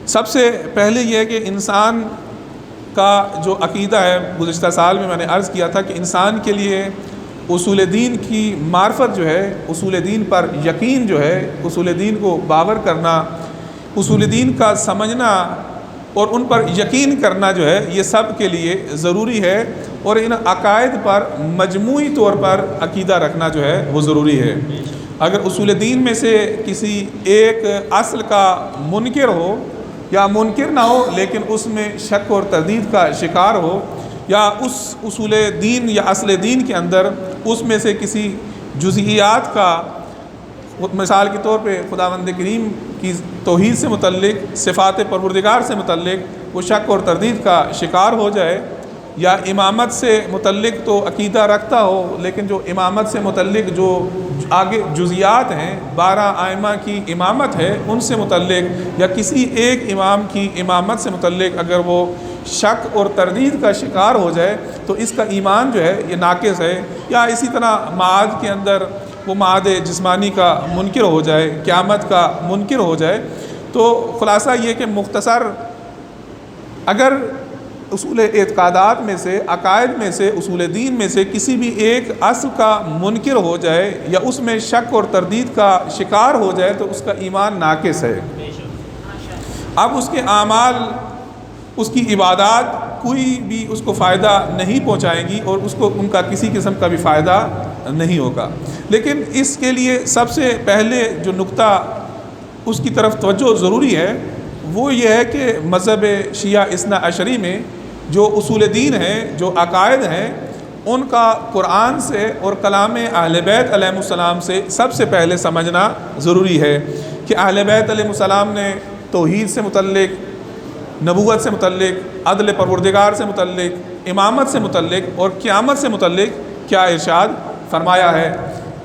سب سے پہلے یہ ہے کہ انسان کا جو عقیدہ ہے، گزشتہ سال میں نے عرض کیا تھا کہ انسان کے لیے اصول دین کی معرفت جو ہے، اصول دین پر یقین جو ہے، اصول دین کو باور کرنا، اصول دین کا سمجھنا اور ان پر یقین کرنا جو ہے، یہ سب کے لیے ضروری ہے، اور ان عقائد پر مجموعی طور پر عقیدہ رکھنا جو ہے وہ ضروری ہے۔ اگر اصول دین میں سے کسی ایک اصل کا منکر ہو یا منکر نہ ہو لیکن اس میں شک اور تردید کا شکار ہو، یا اس اصول دین یا اصل دین کے اندر اس میں سے کسی جزئیات کا، مثال کے طور پہ خداوند کریم کی توحید سے متعلق، صفات پروردگار سے متعلق وہ شک اور تردید کا شکار ہو جائے، یا امامت سے متعلق تو عقیدہ رکھتا ہو لیکن جو امامت سے متعلق جو آگے جزیات ہیں، 12 ائمہ کی امامت ہے، ان سے متعلق یا کسی ایک امام کی امامت سے متعلق اگر وہ شک اور تردید کا شکار ہو جائے تو اس کا ایمان جو ہے یہ ناقص ہے۔ یا اسی طرح معاد کے اندر وہ معاد جسمانی کا منکر ہو جائے، قیامت کا منکر ہو جائے۔ تو خلاصہ یہ کہ مختصر، اگر اصول اعتقادات میں سے، عقائد میں سے، اصول دین میں سے کسی بھی ایک اصل کا منکر ہو جائے یا اس میں شک اور تردید کا شکار ہو جائے تو اس کا ایمان ناقص ہے۔ اب اس کے اعمال، اس کی عبادات کوئی بھی اس کو فائدہ نہیں پہنچائیں گی اور اس کو ان کا کسی قسم کا بھی فائدہ نہیں ہوگا۔ لیکن اس کے لیے سب سے پہلے جو نقطہ اس کی طرف توجہ ضروری ہے وہ یہ ہے کہ مذہب شیعہ اثنا عشری میں جو اصول دین ہیں، جو عقائد ہیں، ان کا قرآن سے اور کلام اہل بیت علیہ السلام سے سب سے پہلے سمجھنا ضروری ہے کہ اہل بیت علیہ السلام نے توحید سے متعلق، نبوت سے متعلق، عدل پروردگار سے متعلق، امامت سے متعلق اور قیامت سے متعلق کیا ارشاد فرمایا ہے،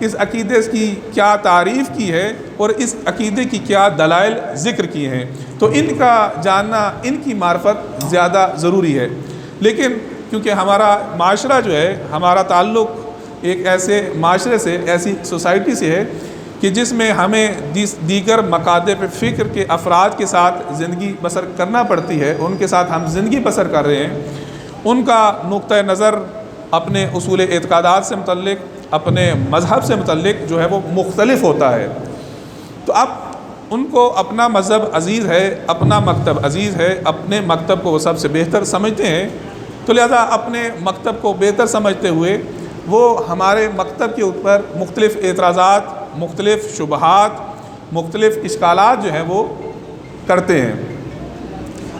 اس عقیدے کی کیا تعریف کی ہے اور اس عقیدے کی کیا دلائل ذکر کی ہیں۔ تو ان کا جاننا، ان کی معرفت زیادہ ضروری ہے۔ لیکن کیونکہ ہمارا معاشرہ جو ہے، ہمارا تعلق ایک ایسے معاشرے سے، ایسی سوسائٹی سے ہے کہ جس میں ہمیں دیگر مقاصد فکر کے افراد کے ساتھ زندگی بسر کرنا پڑتی ہے، ان کے ساتھ ہم زندگی بسر کر رہے ہیں، ان کا نقطہ نظر اپنے اصول اعتقادات سے متعلق، اپنے مذہب سے متعلق جو ہے وہ مختلف ہوتا ہے۔ تو اب ان کو اپنا مذہب عزیز ہے، اپنا مکتب عزیز ہے، اپنے مکتب کو وہ سب سے بہتر سمجھتے ہیں، تو لہذا اپنے مکتب کو بہتر سمجھتے ہوئے وہ ہمارے مکتب کے اوپر مختلف اعتراضات، مختلف شبہات، مختلف اشکالات جو ہیں وہ کرتے ہیں۔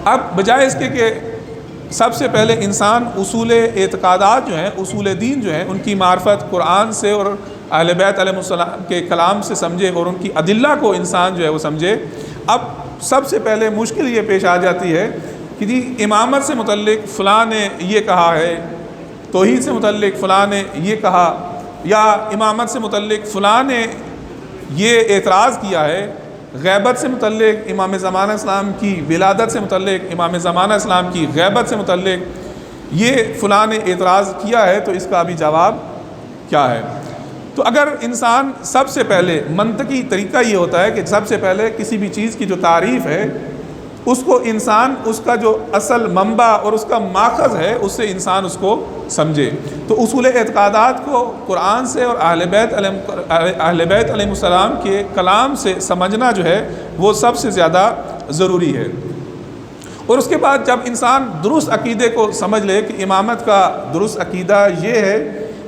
اب بجائے اس کے کہ سب سے پہلے انسان اصول اعتقادات جو ہیں، اصول دین جو ہیں، ان کی معرفت قرآن سے اور اہل بیت علیہ السلام کے کلام سے سمجھے اور ان کی ادلہ کو انسان جو ہے وہ سمجھے۔ اب سب سے پہلے مشکل یہ پیش آ جاتی ہے کہ جی امامت سے متعلق فلاں نے یہ کہا ہے، توحید سے متعلق فلاں نے یہ کہا، یا امامت سے متعلق فلاں نے یہ اعتراض کیا ہے، غیبت سے متعلق، امام زمانہ اسلام کی ولادت سے متعلق، امام زمانہ اسلام کی غیبت سے متعلق یہ فلاں نے اعتراض کیا ہے، تو اس کا ابھی جواب کیا ہے؟ تو اگر انسان سب سے پہلے، منطقی طریقہ یہ ہوتا ہے کہ سب سے پہلے کسی بھی چیز کی جو تعریف ہے اس کو انسان، اس کا جو اصل منبع اور اس کا ماخذ ہے اس سے انسان اس کو سمجھے۔ تو اصول اعتقادات کو قرآن سے اور اہل بیت علیہ السلام کے کلام سے سمجھنا جو ہے وہ سب سے زیادہ ضروری ہے۔ اور اس کے بعد جب انسان درست عقیدے کو سمجھ لے کہ امامت کا درست عقیدہ یہ ہے،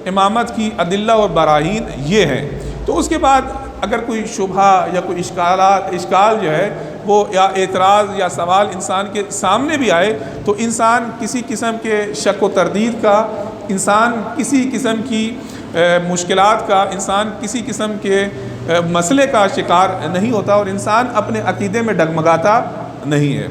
امامت کی ادلہ اور براہین یہ ہیں، تو اس کے بعد اگر کوئی شبہ یا کوئی اشکال جو ہے وہ یا اعتراض یا سوال انسان کے سامنے بھی آئے تو انسان کسی قسم کے شک و تردید کا، انسان کسی قسم کی مشکلات کا، انسان کسی قسم کے مسئلے کا شکار نہیں ہوتا اور انسان اپنے عقیدے میں ڈگمگاتا نہیں ہے۔